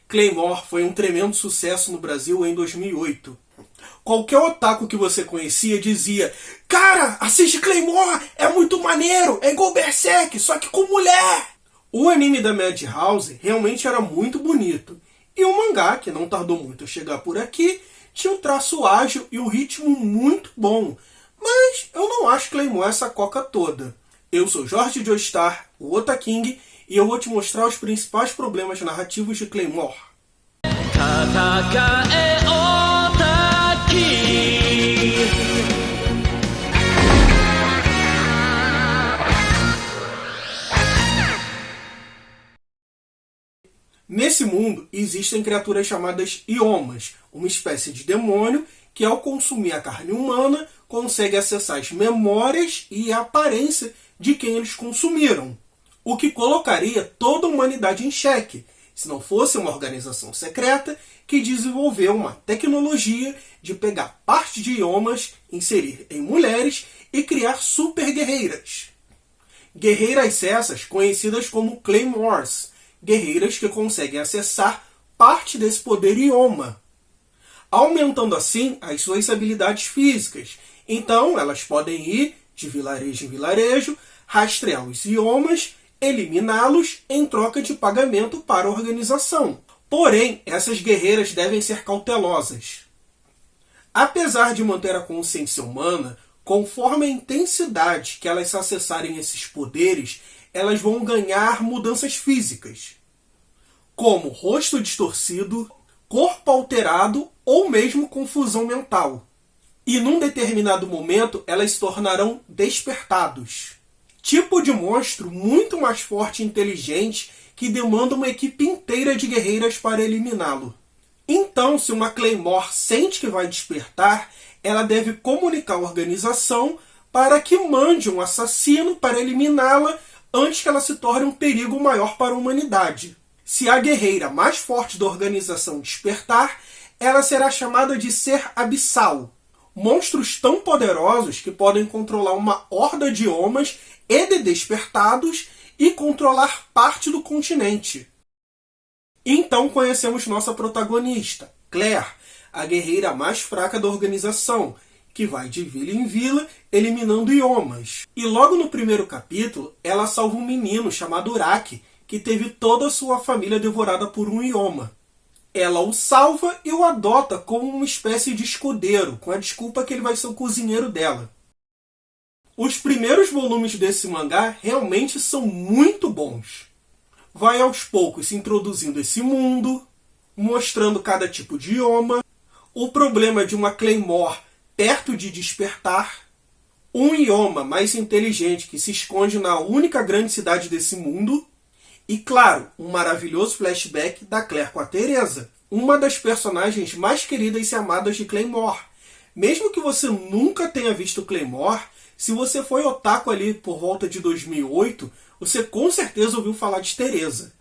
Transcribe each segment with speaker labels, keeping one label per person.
Speaker 1: Claymore foi um tremendo sucesso no Brasil em 2008. Qualquer otaku que você conhecia dizia: cara, assiste Claymore, é muito maneiro, é igual Berserk, só que com mulher! O anime da Madhouse realmente era muito bonito. E o mangá, que não tardou muito a chegar por aqui, tinha um traço ágil e um ritmo muito bom. Mas eu não acho Claymore essa coca toda. Eu sou Jorge Joestar, o Otaking, e eu vou te mostrar os principais problemas narrativos de Claymore. Nesse mundo existem criaturas chamadas Iomas, uma espécie de demônio que, ao consumir a carne humana, consegue acessar as memórias e a aparência de quem eles consumiram, o que colocaria toda a humanidade em xeque, se não fosse uma organização secreta que desenvolveu uma tecnologia de pegar parte de Iomas, inserir em mulheres e criar super guerreiras. Guerreiras essas conhecidas como Claymores, guerreiras que conseguem acessar parte desse poder Ioma, aumentando assim as suas habilidades físicas. Então elas podem ir de vilarejo em vilarejo, rastrear os Iomas, eliminá-los em troca de pagamento para a organização. Porém, essas guerreiras devem ser cautelosas. Apesar de manter a consciência humana, conforme a intensidade que elas acessarem esses poderes, elas vão ganhar mudanças físicas, como rosto distorcido, corpo alterado ou mesmo confusão mental. E num determinado momento elas se tornarão despertados. Tipo de monstro muito mais forte e inteligente que demanda uma equipe inteira de guerreiras para eliminá-lo. Então, se uma Claymore sente que vai despertar, ela deve comunicar à organização para que mande um assassino para eliminá-la antes que ela se torne um perigo maior para a humanidade. Se a guerreira mais forte da organização despertar, ela será chamada de Ser Abissal. Monstros tão poderosos que podem controlar uma horda de Iomas e de despertados e controlar parte do continente. Então conhecemos nossa protagonista, Claire, a guerreira mais fraca da organização, que vai de vila em vila eliminando Iomas. E logo no primeiro capítulo, ela salva um menino chamado Uraki, que teve toda a sua família devorada por um Ioma. Ela o salva e o adota como uma espécie de escudeiro, com a desculpa que ele vai ser o cozinheiro dela. Os primeiros volumes desse mangá realmente são muito bons. Vai aos poucos se introduzindo esse mundo, mostrando cada tipo de Ioma, o problema de uma Claymore perto de despertar, um Ioma mais inteligente que se esconde na única grande cidade desse mundo, e claro, um maravilhoso flashback da Claire com a Teresa, uma das personagens mais queridas e amadas de Claymore. Mesmo que você nunca tenha visto Claymore, se você foi otaku ali por volta de 2008, você com certeza ouviu falar de Teresa.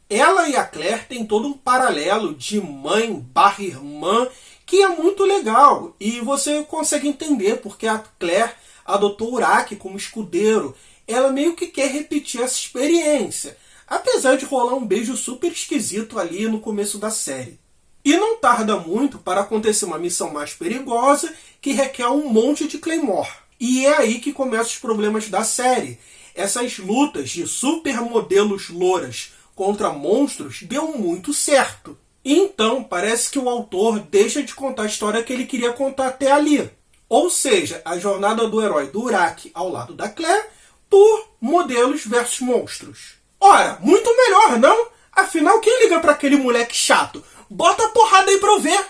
Speaker 1: Ela e a Claire têm todo um paralelo de mãe/irmã que é muito legal, e você consegue entender porque a Claire adotou Uraki como escudeiro. Ela meio que quer repetir essa experiência, apesar de rolar um beijo super esquisito ali no começo da série. E não tarda muito para acontecer uma missão mais perigosa que requer um monte de Claymore. E é aí que começam os problemas da série. Essas lutas de supermodelos louras contra monstros deu muito certo. Então parece que o autor deixa de contar a história que ele queria contar até ali. Ou seja, a jornada do herói do Uraki ao lado da Claire por modelos versus monstros. Ora, muito melhor, não? Afinal, quem liga para aquele moleque chato? Bota a porrada aí pra eu ver.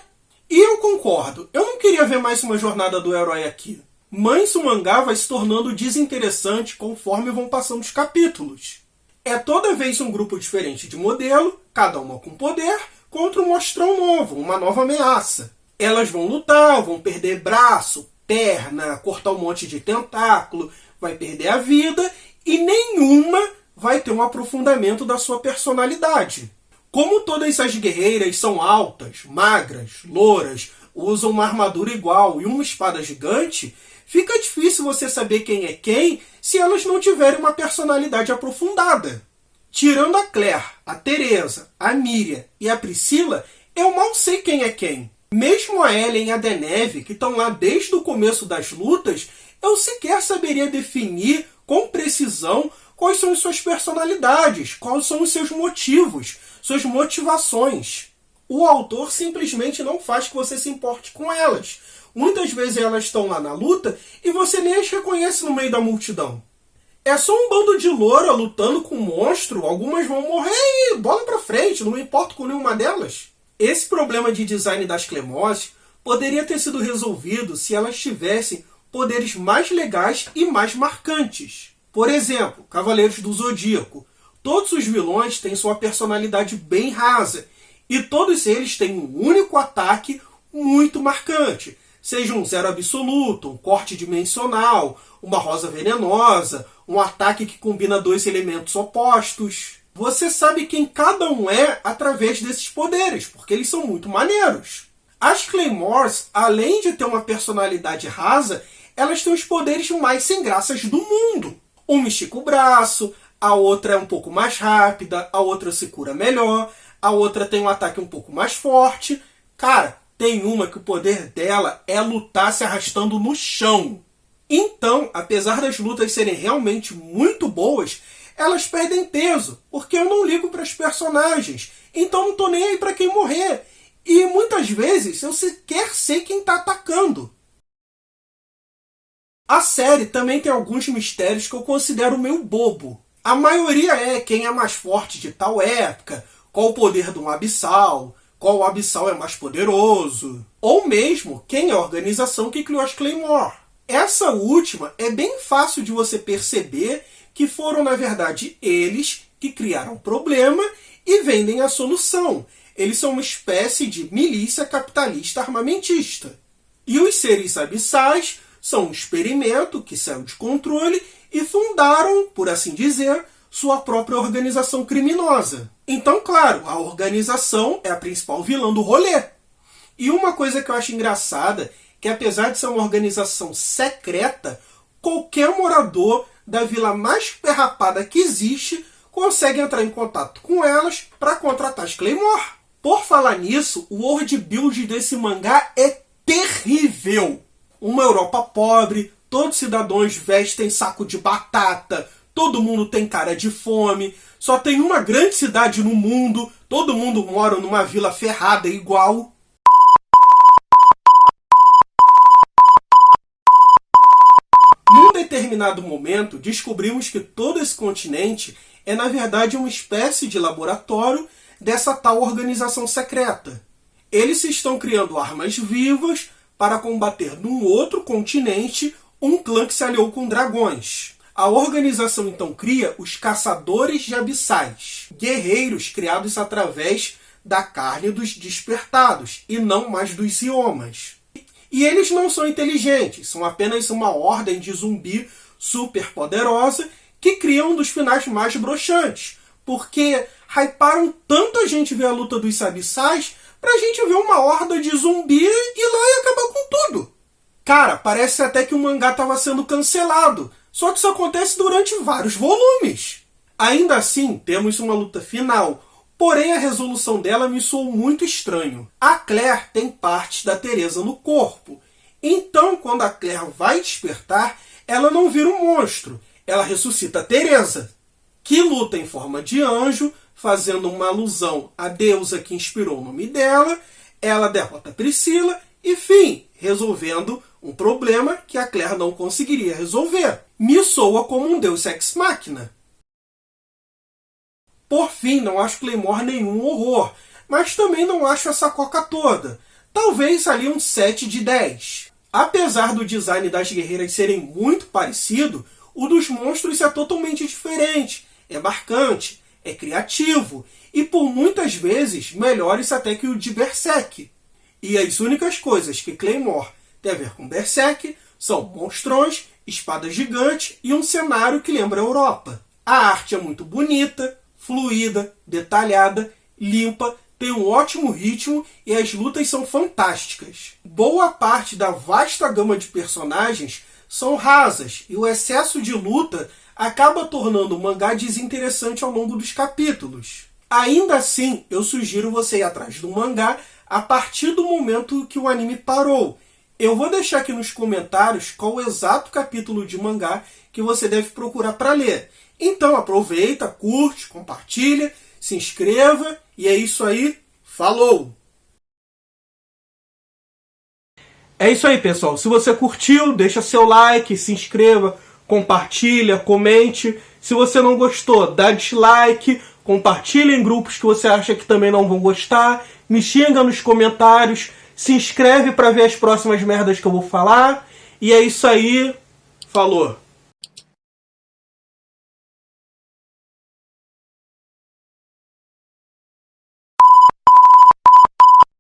Speaker 1: E eu concordo, eu não queria ver mais uma jornada do herói aqui. Mas o mangá vai se tornando desinteressante conforme vão passando os capítulos. É toda vez um grupo diferente de modelo, cada uma com poder, contra um monstrão novo, uma nova ameaça. Elas vão lutar, vão perder braço, perna, cortar um monte de tentáculo, vai perder a vida e nenhuma vai ter um aprofundamento da sua personalidade. Como todas as guerreiras são altas, magras, louras, usam uma armadura igual e uma espada gigante, fica difícil você saber quem é quem se elas não tiverem uma personalidade aprofundada. Tirando a Claire, a Teresa, a Miriam e a Priscila, eu mal sei quem é quem. Mesmo a Ellen e a Deneve, que estão lá desde o começo das lutas, eu sequer saberia definir com precisão quais são as suas personalidades, quais são os seus motivos, suas motivações. O autor simplesmente não faz que você se importe com elas. Muitas vezes elas estão lá na luta e você nem as reconhece no meio da multidão. É só um bando de loura lutando com um monstro, algumas vão morrer e bola pra frente, não me importo com nenhuma delas. Esse problema de design das Claymores poderia ter sido resolvido se elas tivessem poderes mais legais e mais marcantes. Por exemplo, Cavaleiros do Zodíaco. Todos os vilões têm sua personalidade bem rasa, e todos eles têm um único ataque muito marcante. Seja um zero absoluto, um corte dimensional, uma rosa venenosa, um ataque que combina dois elementos opostos. Você sabe quem cada um é através desses poderes, porque eles são muito maneiros. As Claymores, além de ter uma personalidade rasa, elas têm os poderes mais sem graças do mundo. Uma estica o braço, a outra é um pouco mais rápida, a outra se cura melhor, a outra tem um ataque um pouco mais forte. Cara, tem uma que o poder dela é lutar se arrastando no chão. Então, apesar das lutas serem realmente muito boas, elas perdem peso, porque eu não ligo para os personagens, então não tô nem aí para quem morrer. E muitas vezes eu sequer sei quem está atacando. A série também tem alguns mistérios que eu considero meio bobo. A maioria é quem é mais forte de tal época, qual o poder de um abissal, qual abissal é mais poderoso, ou mesmo quem é a organização que criou as Claymore. Essa última é bem fácil de você perceber que foram, na verdade, eles que criaram o problema e vendem a solução. Eles são uma espécie de milícia capitalista armamentista. E os seres abissais são um experimento que saiu de controle e fundaram, por assim dizer, sua própria organização criminosa. Então, claro, a organização é a principal vilã do rolê. E uma coisa que eu acho engraçada, que apesar de ser uma organização secreta, qualquer morador da vila mais perrapada que existe consegue entrar em contato com elas para contratar as Claymore. Por falar nisso, o world build desse mangá é terrível. Uma Europa pobre, todos os cidadãos vestem saco de batata, todo mundo tem cara de fome, só tem uma grande cidade no mundo, todo mundo mora numa vila ferrada igual. Num determinado momento, descobrimos que todo esse continente é, na verdade, uma espécie de laboratório dessa tal organização secreta. Eles estão criando armas vivas para combater num outro continente um clã que se aliou com dragões. A organização então cria os Caçadores de Abissais, guerreiros criados através da carne dos despertados e não mais dos iomas. E eles não são inteligentes, são apenas uma ordem de zumbi super poderosa que cria um dos finais mais broxantes, porque hyparam tanto a gente ver a luta dos abissais pra gente ver uma horda de zumbi ir lá e acabar com tudo. Cara, parece até que o mangá estava sendo cancelado, só que isso acontece durante vários volumes. Ainda assim, temos uma luta final, porém a resolução dela me soou muito estranho. A Claire tem partes da Teresa no corpo, então quando a Claire vai despertar, ela não vira um monstro, ela ressuscita a Teresa, que luta em forma de anjo, fazendo uma alusão à deusa que inspirou o nome dela. Ela derrota Priscila e, fim, resolvendo um problema que a Claire não conseguiria resolver. Me soa como um deus ex machina. Por fim, não acho Claymore nenhum horror, mas também não acho essa coca toda. Talvez ali um 7 de 10. Apesar do design das guerreiras serem muito parecido, o dos monstros é totalmente diferente, é marcante, é criativo e por muitas vezes melhores até que o de Berserk. E as únicas coisas que Claymore tem a ver com Berserk são monstrões, espadas gigantes e um cenário que lembra a Europa. A arte é muito bonita, fluida, detalhada, limpa, tem um ótimo ritmo e as lutas são fantásticas. Boa parte da vasta gama de personagens são rasas e o excesso de luta acaba tornando o mangá desinteressante ao longo dos capítulos. Ainda assim, eu sugiro você ir atrás do mangá a partir do momento que o anime parou. Eu vou deixar aqui nos comentários qual o exato capítulo de mangá que você deve procurar para ler. Então aproveita, curte, compartilha, se inscreva e é isso aí. Falou! É isso aí, pessoal. Se você curtiu, deixa seu like, se inscreva, compartilha, comente. Se você não gostou, dá dislike, compartilha em grupos que você acha que também não vão gostar, me xinga nos comentários, se inscreve para ver as próximas merdas que eu vou falar. E é isso aí. Falou!